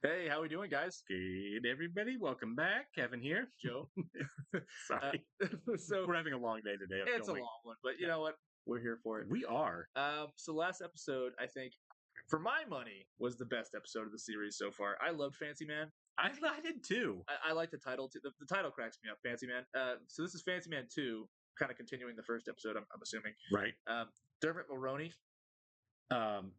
Hey, how we doing, guys? Good, everybody. Welcome back. Kevin here. Joe. Sorry. So We're having a long day today of it's a filming. long one, but you Yeah. know what? We're here for it. We are. So last episode, I think, for my money, was the best episode of the series so far. I loved Fancy Man. I did too. I like the title too. The title cracks me up, Fancy Man. So this is Fancy Man 2, kind of continuing the first episode, I'm assuming. Right. Dermot Mulroney, um,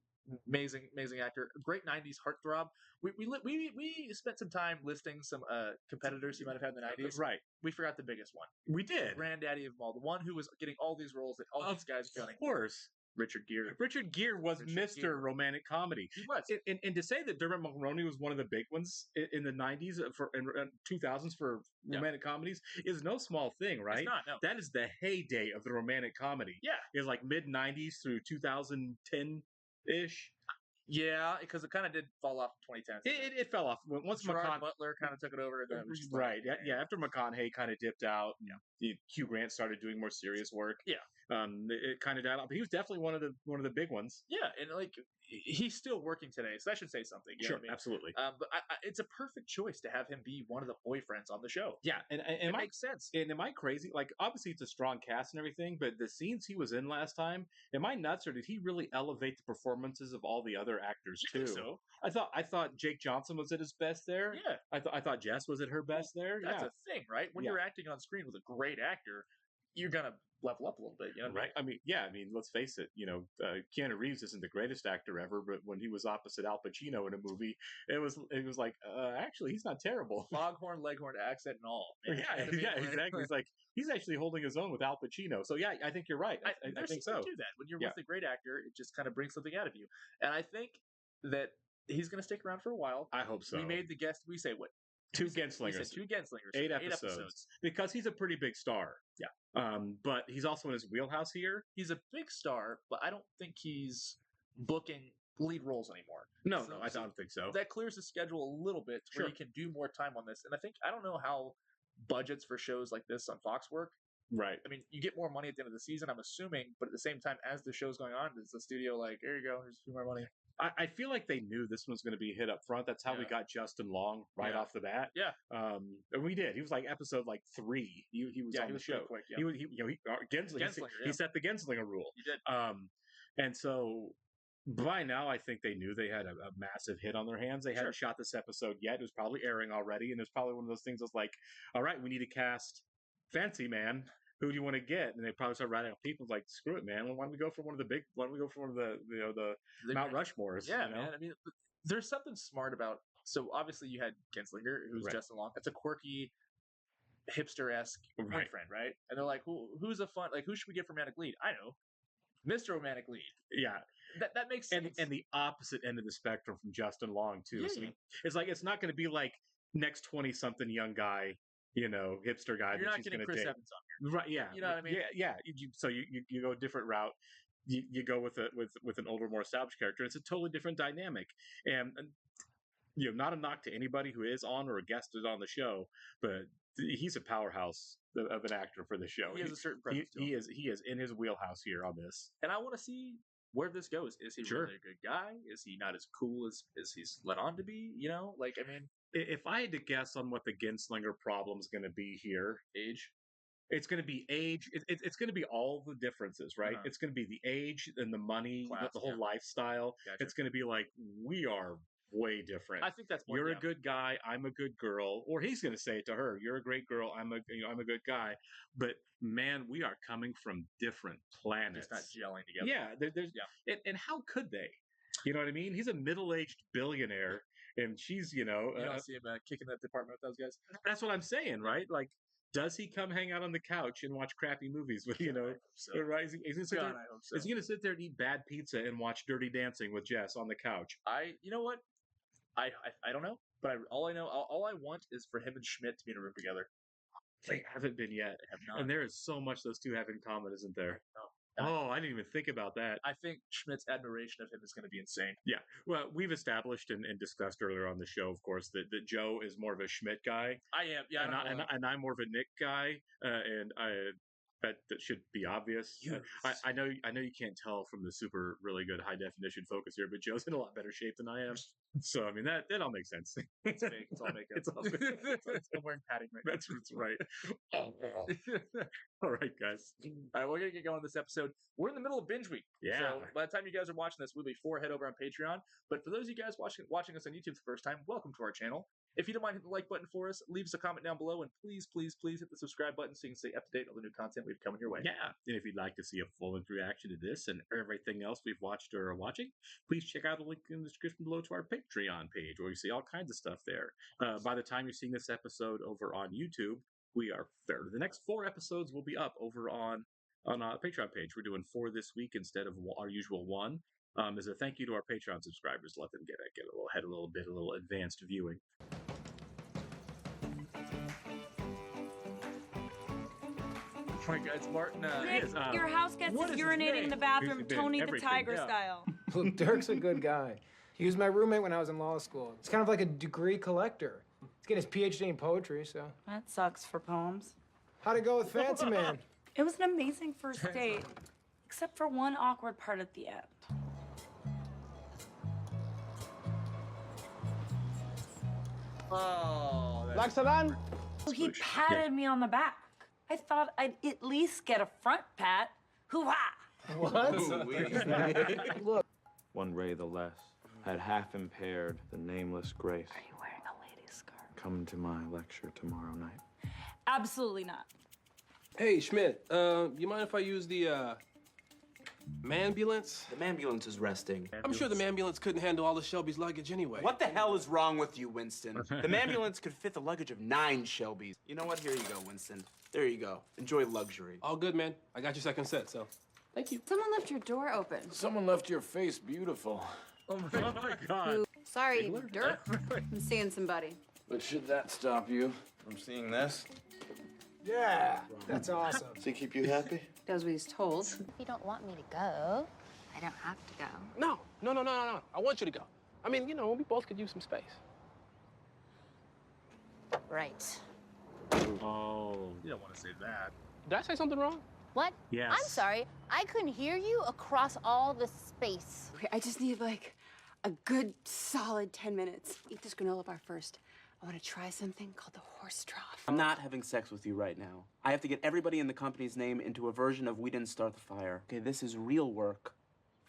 amazing actor, great '90s heartthrob. We spent some time listing some competitors he might have had in the '90s. Right. We forgot the biggest one, We did. granddaddy of them all, the one who was getting all these roles that all these guys got. Of course. Richard Gere. Richard Gere was Richard Mr. Gere. Romantic Comedy. He was. And to say that Dermot Mulroney was one of the big ones in the 90s and 2000s for romantic comedies is no small thing, right? It's not, no. That is the heyday of the romantic comedy. Yeah. It's like mid 90s through 2010 ish. Yeah, because it kind of did fall off in 2010. It fell off once Gerard Butler kind of took it over. And then it was just like, right. Yeah. After McConaughey kind of dipped out, Hugh Grant started doing more serious work. Yeah. It kind of died off. But he was definitely one of the big ones. Yeah, and like he's still working today, so that should say something. You know what I mean? Absolutely. But it's a perfect choice to have him be one of the boyfriends on the show. Yeah, and It makes sense. And am I crazy? Like, obviously, it's a strong cast and everything, but the scenes he was in last time, am I nuts, or did he really elevate the performances of all the other actors I too? think so. I thought Jake Johnson was at his best there. Yeah, I thought Jess was at her best there. that's Yeah. a thing, right? When you're acting on screen with a great actor, you're gonna level up a little bit. You know what I mean? Right. I mean, let's face it. Keanu Reeves isn't the greatest actor ever, but when he was opposite Al Pacino in a movie, it was like, actually, he's not terrible. Foghorn Leghorn accent and all. Man. Yeah, exactly. It's like he's actually holding his own with Al Pacino. So yeah, I think you're right. I think so. Do that when you're with a great actor, it just kind of brings something out of you. And I think that he's going to stick around for a while. I hope so. We made the guest. We say what? Two Genslingers. Two Genslingers. 8 episodes. Because he's a pretty big star. Yeah. But he's also in his wheelhouse here. He's a big star, but I don't think he's booking lead roles anymore. No, I don't think so. That clears his schedule a little bit where he can do more time on this. And I don't know how budgets for shows like this on Fox work. Right. I mean, you get more money at the end of the season, I'm assuming, but at the same time, as the show's going on, is the studio like, here you go, here's a few more money? I feel like they knew this was going to be hit up front. That's how we got Justin Long right off the bat. Yeah. And we did. He was like episode 3. He was on the show. Quick, Genslinger. He set the Genslinger rule. He did. And so by now, I think they knew they had a massive hit on their hands. They hadn't shot this episode yet. It was probably airing already, and it was probably one of those things that's like, all right, we need to cast Fancy Man. Who do you want to get? And they probably start writing out people like, screw it, man. Why don't we go for one of the big? Why don't we go for one of the Mount Rushmores? Yeah, man. I mean, there's something smart about. So obviously, you had Genslinger, who's Justin Long. That's a quirky, hipster-esque boyfriend, right? And they're like, who's a fun? Like, who should we get for romantic lead? I know, Mr. Romantic Lead. Yeah, that makes sense. And the opposite end of the spectrum from Justin Long too. Yeah, so it's like it's not going to be like next 20-something young guy. Hipster guy. You're not getting Chris Evans on here. Right? Yeah. You know what I mean? Yeah. So you go a different route. You go with an older, more established character. It's a totally different dynamic. And not a knock to anybody who is on or guested on the show, but he's a powerhouse of an actor for the show. He has a certain presence. He is in his wheelhouse here on this. And I want to see where this goes. Is he really a good guy? Is he not as cool as he's let on to be? If I had to guess on what the Genslinger problem is going to be here, age. It's going to be age. It's going to be all the differences, right? It's going to be the age and the money, the whole lifestyle. Gotcha. It's going to be like, we are way different. I think that's more. You're a good guy. I'm a good girl. Or he's going to say it to her. You're a great girl. I'm a good guy. But man, we are coming from different planets. It's not gelling together. Yeah. And how could they? You know what I mean? He's a middle-aged billionaire. And she's, you don't see him kicking that department with those guys. That's what I'm saying, right? Like, does he come hang out on the couch and watch crappy movies with, right? Is he going to sit there and eat bad pizza and watch Dirty Dancing with Jess on the couch? You know what? I don't know, but all I want is for him and Schmidt to be in a room together. They haven't been yet. They have not. And there is so much those two have in common, isn't there? No. Oh, I didn't even think about that. I think Schmidt's admiration of him is going to be insane. Yeah. Well, we've established and discussed earlier on the show, of course, that Joe is more of a Schmidt guy. I am. Yeah. And I'm more of a Nick guy. And that should be obvious. Yes. I know you can't tell from the super really good high definition focus here, but Joe's in a lot better shape than I am. So I mean that all makes sense. It's fake. It's all makeup. It's all fake. I'm wearing padding right now. That's right. All right, guys. All right, we're gonna get going this episode. We're in the middle of binge week. Yeah. So by the time you guys are watching this, we'll be 4 head over on Patreon. But for those of you guys watching us on YouTube for the first time, welcome to our channel. If you don't mind hitting the like button for us, leave us a comment down below, and please hit the subscribe button so you can stay up to date on the new content we've coming your way. Yeah, and if you'd like to see a full-length reaction to this and everything else we've watched or are watching, please check out the link in the description below to our Patreon page, where you see all kinds of stuff there. By the time you're seeing this episode over on YouTube, the next 4 episodes will be up over on our Patreon page. We're doing 4 this week instead of our usual 1. As a thank you to our Patreon subscribers, let them get a little ahead, a little advanced viewing. All right, guys, Martin. Nick, your house guest is urinating in the bathroom, Tony the Tiger style. Look, Dirk's a good guy. He was my roommate when I was in law school. He's kind of like a degree collector. He's getting his PhD in poetry, so. That sucks for poems. How'd it go with Fancy Man? It was an amazing first date, except for one awkward part at the end. Oh, Like Saran? He patted me on the back. I thought I'd at least get a front pat. Hoo-ha! What? Look. One ray the less had half impaired the nameless grace. Are you wearing a lady's skirt? Come to my lecture tomorrow night. Absolutely not. Hey, Schmidt, you mind if I use the, manbulance? The manbulance is resting. I'm sure the manbulance couldn't handle all of Shelby's luggage anyway. What the hell is wrong with you, Winston? The manbulance could fit the luggage of 9 Shelbys. You know what? Here you go, Winston. There you go. Enjoy luxury. All good, man. I got your second set, so thank you. Someone left your door open. Someone left your face beautiful. Oh my God. Sorry, Dirk. I'm seeing somebody. But should that stop you from seeing this? Yeah, that's awesome. Does he keep you happy? Does what he's told. If you don't want me to go, I don't have to go. No. I want you to go. I mean, you know, we both could use some space. Right. Oh. you don't want to say that. Did I say something wrong? What? Yes. I'm sorry. I couldn't hear you across all the space. Okay, I just need like a good solid 10 minutes. Eat this granola bar first. I want to try something called the horse trough. I'm not having sex with you right now. I have to get everybody in the company's name into a version of We Didn't Start the Fire. Okay, this is real work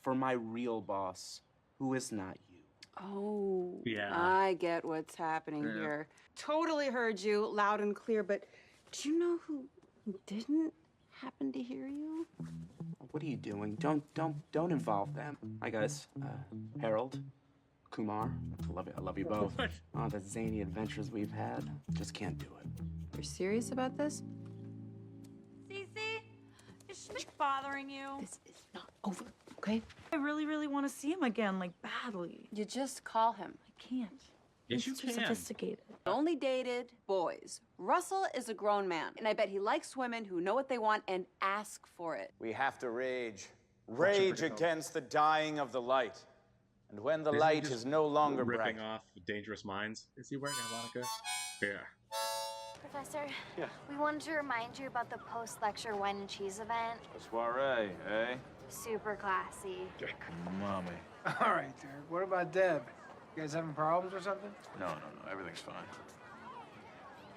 for my real boss, who is not you. Oh, Yeah. I get what's happening here. Totally heard you loud and clear, but do you know who didn't happen to hear you? What are you doing? Don't involve them. Hi guys, Harold, Kumar. I love you both. Oh, the zany adventures we've had. Just can't do it. You're serious about this? Cece, is Schmidt bothering you? This is not over, okay? I really, really want to see him again, like badly. You just call him. I can't. Yes, He's you too can. sophisticated. Only dated boys. Russell is a grown man, and I bet he likes women who know what they want and ask for it. We have to rage. Rage against the dying of the light. And when the light is no longer bright. Ripping off Dangerous Minds. Is he wearing a harmonica? Yeah. Professor, Yeah. we wanted to remind you about the post-lecture wine and cheese event. A soiree, eh? Super classy. Mommy. All right, Dirk. What about Deb? You guys having problems or something? No. Everything's fine.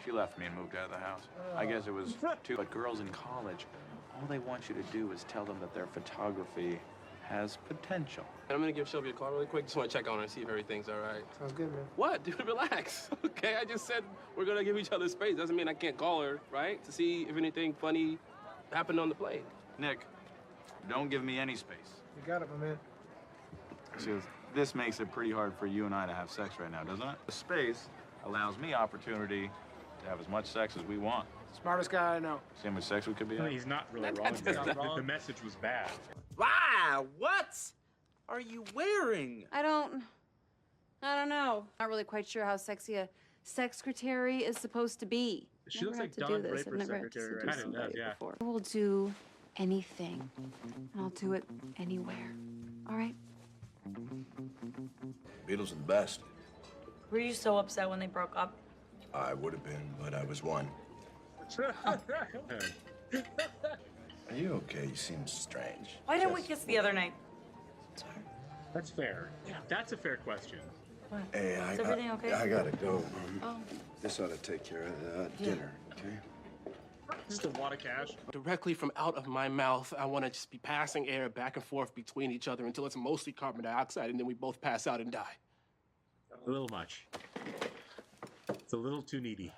She left me and moved out of the house. I guess it was too. But girls in college, all they want you to do is tell them that their photography has potential. I'm gonna give Shelby a call really quick. Just want to check on her and see if everything's all right. Sounds good, man. What? Dude, relax. Okay, I just said we're gonna give each other space. Doesn't mean I can't call her, right? To see if anything funny happened on the plane. Nick, don't give me any space. You got it, my man. See, this makes it pretty hard for you and I to have sex right now, doesn't it? The space allows me opportunity to have as much sex as we want. Smartest guy I know. See how much sex we could be I mean, having? he's not really wrong. The message was bad. Ah, what are you wearing? I don't know. Not really quite sure how sexy a secretary is supposed to be. She looks Never like had to Don do this. Draper's I've never had to secretary, seduce right? Kinda does, somebody yeah. before. I will do anything, and I'll do it anywhere. All right? Beatles are the best. Were you so upset when they broke up? I would have been, but I was one. Are you okay? You seem strange. Why didn't we kiss the other night? That's fair. That's a fair question. What? Hey, Is everything okay? I gotta go. Oh. This ought to take care of the dinner, okay? Just a wad of cash. Directly from out of my mouth, I want to just be passing air back and forth between each other until it's mostly carbon dioxide, and then we both pass out and die. A little much. It's a little too needy.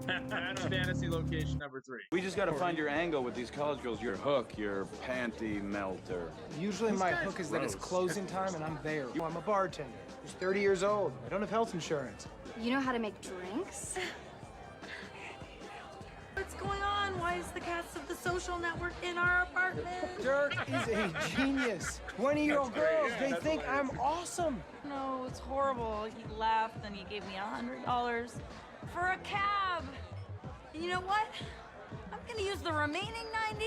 That's fantasy location number 3. We just gotta find your angle with these college girls. Your hook, your panty melter. Usually my hook is that it's closing time and I'm there. I'm a bartender who's 30 years old. I don't have health insurance. You know how to make drinks? What's going on? Why is the cast of The Social Network in our apartment? Dirk is a genius. 20-year-old girls, they think I'm awesome. No, it's horrible. He left and he gave me $100 for a cab. And you know what? I'm gonna use the remaining 90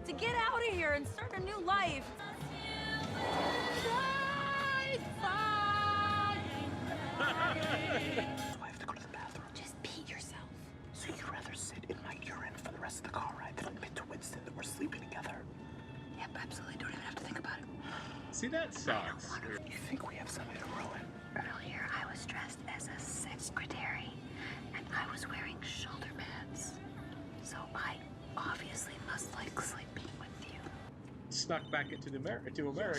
to get out of here and start a new life. I have to go to the bathroom. Just pee yourself. So you'd rather sit in my urine for the rest of the car ride than admit to Winston that we're sleeping together? Yep, absolutely. Don't even have to think about it. See, that sucks. You think we have something to ruin? Earlier, I was dressed as a secretary, and I was wearing shoulder pads. So I obviously must like sleeping with you. Snuck back into America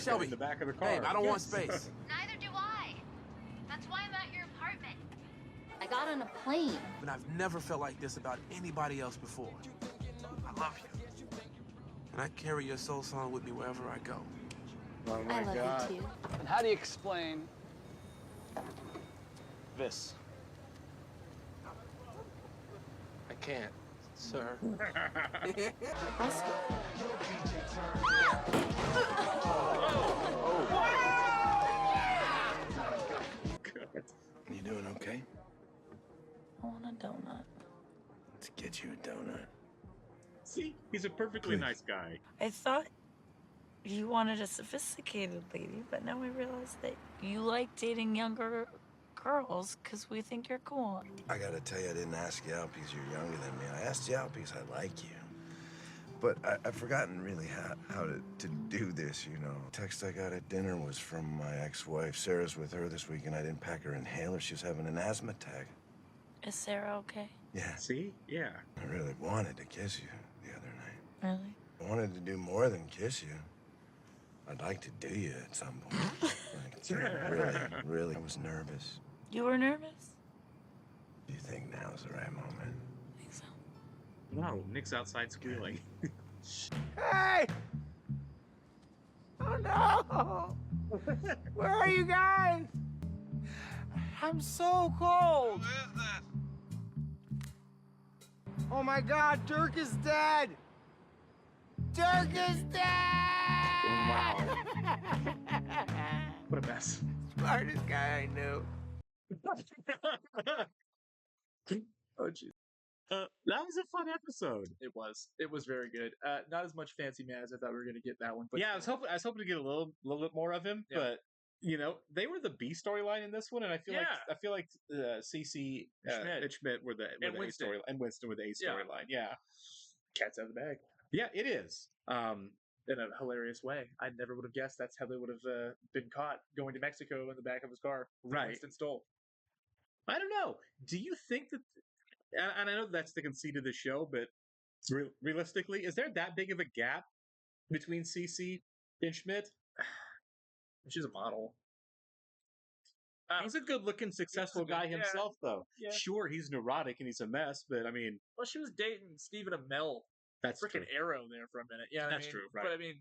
Shelby, in the back of the car. Babe, I don't want space. Neither do I. That's why I'm at your apartment. I got on a plane. But I've never felt like this about anybody else before. I love you. And I carry your soul song with me wherever I go. Oh my I love God. you too. And how do you explain this? I can't, sir. You doing okay? I want a donut. Let's get you a donut. See, he's a perfectly nice guy. I thought you wanted a sophisticated lady, but now I realize that you like dating younger girls because we think you're cool. I gotta tell you, I didn't ask you out because you're younger than me. I asked you out because I like you. But I've forgotten really how to do this, you know. Text I got at dinner was from my ex-wife. Sarah's with her this week, and I didn't pack her inhaler. She was having an asthma attack. Is Sarah okay? Yeah. See? Yeah. I really wanted to kiss you the other night. Really? I wanted to do more than kiss you. I'd like to do you at some point. Really, I was nervous. You were nervous? Do you think now's the right moment? I think so. No, Nick's outside squealing. Hey! Oh no! Where are you guys? I'm so cold. Who is this? Oh my God, Dirk is dead. Dirk is dead! Wow. What a mess. Smartest guy I knew. Oh, jeez. That was a fun episode. It was. It was very good. Not as much Fancy Man as I thought we were going to get that one. But Yeah, I was hoping to get a little bit more of him, Yeah. but you know, they were the B storyline in this one, and I feel like CC and Schmidt were the A Winston. storyline, and Winston were the A storyline. Yeah. Cat's out of the bag. Yeah, it is. In a hilarious way. I never would have guessed that's how they would have been caught going to Mexico in the back of his car. Right. Winston stole. I don't know. Do you think that? And I know that's the conceit of the show, but realistically, is there that big of a gap between CC and Schmidt? She's a model. He's a good-looking, successful guy himself, though. Yeah. Sure, he's neurotic and he's a mess, but I mean, Well, she was dating Stephen Amell. that's Freaking true. Arrow there for a minute. Yeah, That's true, right. But I mean,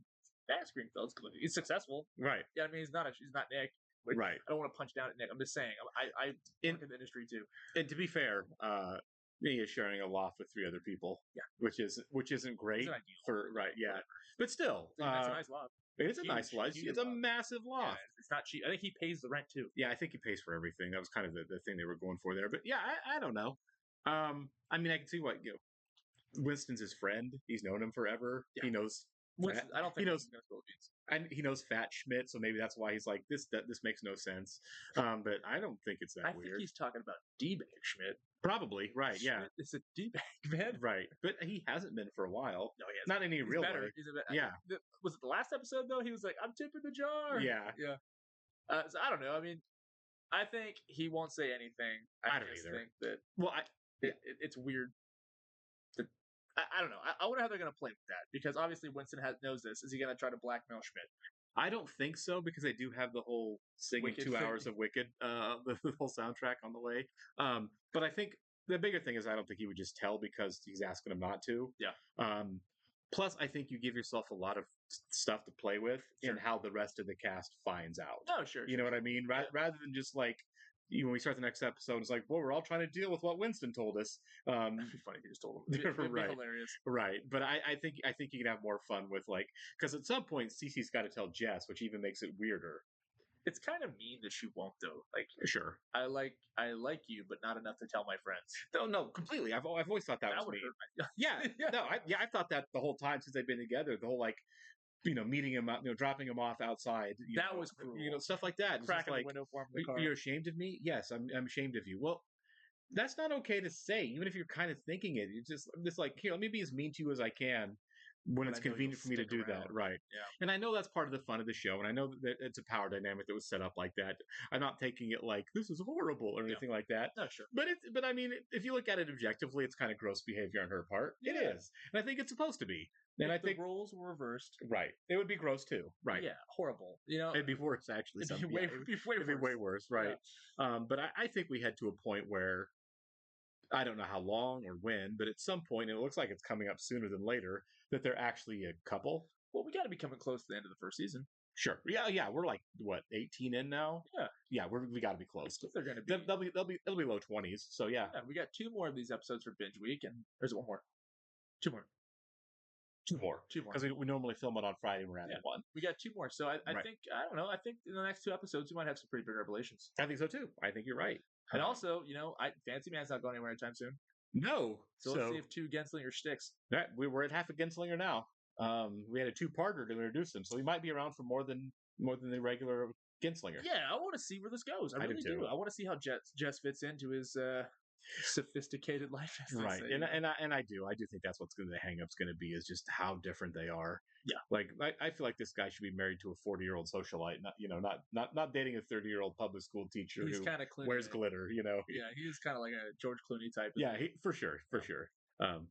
Max Greenfield's good. He's successful. Right, Yeah, I mean, she's not Nick. Like, right. I don't want to punch down at Nick. I'm just saying. I work in the industry too. And to be fair, he is sharing a loft with 3 other people. Yeah. which isn't great Isn't ideal. for yeah, but still, That's a nice lot. it is a Huge, nice loft. huge It's a loft. massive Yeah, loft. it's not cheap. I think he pays the rent too. Yeah, I think he pays for everything. That was kind of the thing they were going for there. But yeah, I don't know. I mean, I can see what Winston's his friend. He's known him forever. Yeah. He knows. I don't think he knows. he's going to Philippines. And he knows Fat Schmidt, so maybe that's why he's like, this makes no sense. But I don't think it's that I weird. think he's talking about D-Bag Schmidt. Probably, right, yeah. Schmidt is a D-Bag, man. Right. But he hasn't been for a while. No, he hasn't. Not in any He's real better. way. He's a bit, Yeah. Was it the last episode, though? He was like, I'm tipping the jar. Yeah. Yeah. So I don't know. I mean, I think he won't say anything. I don't just either. think that Well, it's weird. I don't know. I wonder how they're going to play with that, because obviously Winston knows this. Is he going to try to blackmail Schmidt? I don't think so, because they do have the whole singing Wicked 2 thing. hours of Wicked, the whole soundtrack on the way. But I think the bigger thing is I don't think he would just tell because he's asking him not to. Yeah. Plus, I think you give yourself a lot of stuff to play with in how the rest of the cast finds out. No, sure. You know what I mean? Rather than just like, when we start the next episode, it's like, well, we're all trying to deal with what Winston told us. It'd be funny if you just told him. It'd be Right. hilarious. Right. But I think you can have more fun with, like, because at some point Cece's got to tell Jess, which even makes it weirder. It's kind of mean that she won't, though. Like, Sure. I like you, but not enough to tell my friends. No, completely. I've always thought that was would me. hurt Yeah. No, I've thought that the whole time since they've been together. The whole, like, meeting him up, dropping him off outside. That was cruel. Stuff like that. It's Cracking just like, the window for him in the car. You're ashamed of me? Yes, I'm ashamed of you. Well, that's not okay to say, even if you're kind of thinking it. It's just like, here, let me be as mean to you as I can when it's convenient for me to do that. Right. Yeah. And I know that's part of the fun of the show, and I know that it's a power dynamic that was set up like that. I'm not taking it like this is horrible or anything like that. No, sure. But I mean, if you look at it objectively, it's kind of gross behavior on her part. It is, and I think it's supposed to be. And if I think the roles were reversed, right, it would be gross too. Right. Yeah, horrible. It'd be worse actually. It'd be way worse. Right. Yeah. But I think we head to a point where I don't know how long or when, but at some point, and it looks like it's coming up sooner than later, that they're actually a couple. Well, we got to be coming close to the end of the first season. Sure. Yeah. We're like what 18 in now. Yeah. We got to be close. They're going to be. They'll be low 20s. So yeah. We got 2 more of these episodes for binge week, and there's 1 more. 2 more. 2 more. Because we normally film it on Friday. We're at 1. We got 2 more. So I think I don't know. I think in the next 2 episodes we might have some pretty big revelations. I think so too. I think you're right. And also, Fancy Man's not going anywhere anytime soon. No. So let's see if 2 Genslinger sticks. Right, we're at half a Genslinger now. We had a 2-parter to introduce him, so he might be around for more than the regular Genslinger. Yeah, I want to see where this goes. I really do. I want to see how Jess fits into his sophisticated life. Right, and I do think that's what's going to the hang-up's going to be, is just how different they are. Yeah, like I feel like this guy should be married to a 40-year-old socialite, not dating a 30-year-old public school teacher who wears glitter. Yeah, he's kind of like a George Clooney type. Yeah, for sure.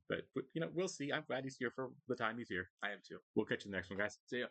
But we'll see. I'm glad he's here for the time he's here. I am too. We'll catch you in the next one, guys. See ya.